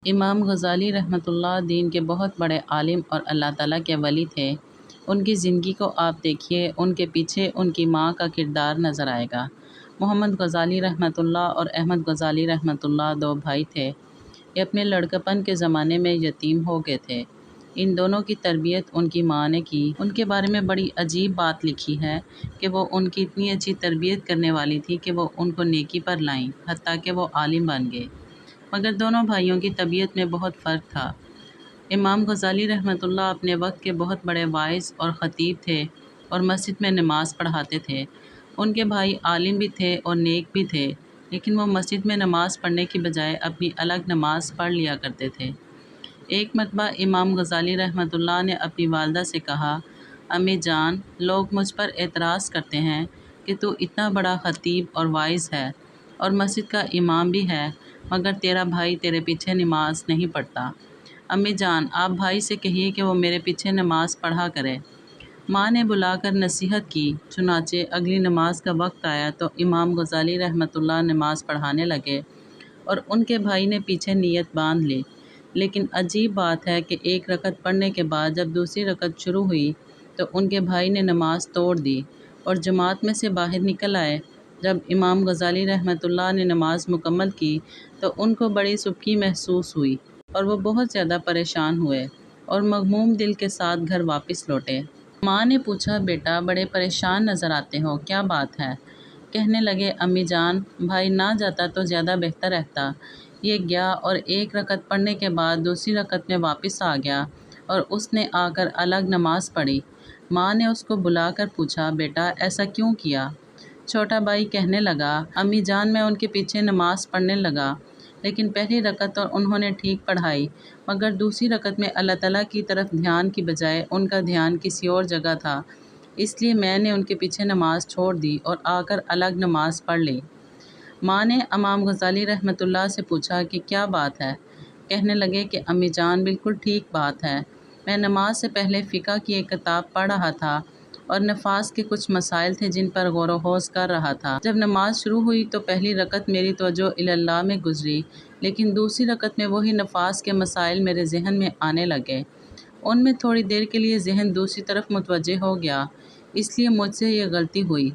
امام غزالی رحمۃ اللہ دین کے بہت بڑے عالم اور اللہ تعالیٰ کے ولی تھے۔ ان کی زندگی کو آپ دیکھیے، ان کے پیچھے ان کی ماں کا کردار نظر آئے گا۔ محمد غزالی رحمۃ اللہ اور احمد غزالی رحمۃ اللہ دو بھائی تھے۔ یہ اپنے لڑکپن کے زمانے میں یتیم ہو گئے تھے۔ ان دونوں کی تربیت ان کی ماں نے کی۔ ان کے بارے میں بڑی عجیب بات لکھی ہے کہ وہ ان کی اتنی اچھی تربیت کرنے والی تھی کہ وہ ان کو نیکی پر لائیں، حتیٰ کہ وہ عالم بن گئے۔ مگر دونوں بھائیوں کی طبیعت میں بہت فرق تھا۔ امام غزالی رحمۃ اللہ اپنے وقت کے بہت بڑے واعظ اور خطیب تھے اور مسجد میں نماز پڑھاتے تھے۔ ان کے بھائی عالم بھی تھے اور نیک بھی تھے، لیکن وہ مسجد میں نماز پڑھنے کی بجائے اپنی الگ نماز پڑھ لیا کرتے تھے۔ ایک مرتبہ امام غزالی رحمۃ اللہ نے اپنی والدہ سے کہا، امی جان، لوگ مجھ پر اعتراض کرتے ہیں کہ تو اتنا بڑا خطیب اور واعظ ہے اور مسجد کا امام بھی ہے، مگر تیرا بھائی تیرے پیچھے نماز نہیں پڑھتا۔ امی جان، آپ بھائی سے کہیے کہ وہ میرے پیچھے نماز پڑھا کرے۔ ماں نے بلا کر نصیحت کی۔ چنانچہ اگلی نماز کا وقت آیا تو امام غزالی رحمۃ اللہ نماز پڑھانے لگے اور ان کے بھائی نے پیچھے نیت باندھ لی۔ لیکن عجیب بات ہے کہ ایک رکعت پڑھنے کے بعد جب دوسری رکعت شروع ہوئی تو ان کے بھائی نے نماز توڑ دی اور جماعت میں سے باہر نکل آئے۔ جب امام غزالی رحمۃ اللہ نے نماز مکمل کی تو ان کو بڑی سبکی محسوس ہوئی اور وہ بہت زیادہ پریشان ہوئے اور مغموم دل کے ساتھ گھر واپس لوٹے۔ ماں نے پوچھا، بیٹا بڑے پریشان نظر آتے ہو، کیا بات ہے؟ کہنے لگے، امی جان، بھائی نہ جاتا تو زیادہ بہتر رہتا۔ یہ گیا اور ایک رکعت پڑھنے کے بعد دوسری رکعت میں واپس آ گیا اور اس نے آ کر الگ نماز پڑھی۔ ماں نے اس کو بلا کر پوچھا، بیٹا ایسا کیوں کیا؟ چھوٹا بھائی کہنے لگا، امی جان، میں ان کے پیچھے نماز پڑھنے لگا، لیکن پہلی رکعت تو انہوں نے ٹھیک پڑھائی، مگر دوسری رکعت میں اللہ تعالیٰ کی طرف دھیان کی بجائے ان کا دھیان کسی اور جگہ تھا، اس لیے میں نے ان کے پیچھے نماز چھوڑ دی اور آ کر الگ نماز پڑھ لی۔ ماں نے امام غزالی رحمۃ اللہ سے پوچھا کہ کیا بات ہے؟ کہنے لگے کہ امی جان، بالکل ٹھیک بات ہے۔ میں نماز سے پہلے فقہ کی ایک کتاب پڑھ رہا تھا اور نفاس کے کچھ مسائل تھے جن پر غور و خوض کر رہا تھا۔ جب نماز شروع ہوئی تو پہلی رکعت میری توجہ اللہ میں گزری، لیکن دوسری رکعت میں وہی نفاس کے مسائل میرے ذہن میں آنے لگے۔ ان میں تھوڑی دیر کے لیے ذہن دوسری طرف متوجہ ہو گیا، اس لیے مجھ سے یہ غلطی ہوئی۔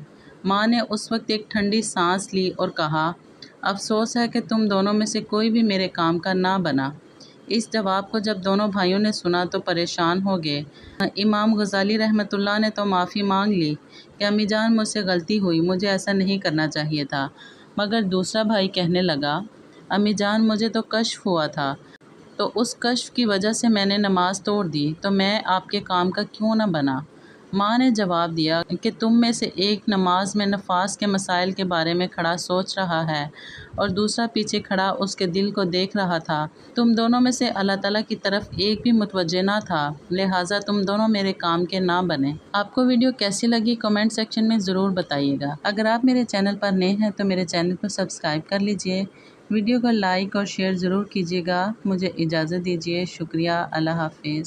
ماں نے اس وقت ایک ٹھنڈی سانس لی اور کہا، افسوس ہے کہ تم دونوں میں سے کوئی بھی میرے کام کا نہ بنا۔ اس جواب کو جب دونوں بھائیوں نے سنا تو پریشان ہو گئے۔ امام غزالی رحمۃ اللہ نے تو معافی مانگ لی کہ امی جان، مجھ سے غلطی ہوئی، مجھے ایسا نہیں کرنا چاہیے تھا، مگر دوسرا بھائی کہنے لگا، امی جان، مجھے تو کشف ہوا تھا، تو اس کشف کی وجہ سے میں نے نماز توڑ دی، تو میں آپ کے کام کا کیوں نہ بنا؟ ماں نے جواب دیا کہ تم میں سے ایک نماز میں نفاس کے مسائل کے بارے میں کھڑا سوچ رہا ہے اور دوسرا پیچھے کھڑا اس کے دل کو دیکھ رہا تھا۔ تم دونوں میں سے اللہ تعالیٰ کی طرف ایک بھی متوجہ نہ تھا، لہٰذا تم دونوں میرے کام کے نہ بنے۔ آپ کو ویڈیو کیسی لگی کمنٹ سیکشن میں ضرور بتائیے گا۔ اگر آپ میرے چینل پر نئے ہیں تو میرے چینل کو سبسکرائب کر لیجئے، ویڈیو کو لائک اور شیئر ضرور کیجیے گا۔ مجھے اجازت دیجیے، شکریہ، اللہ حافظ۔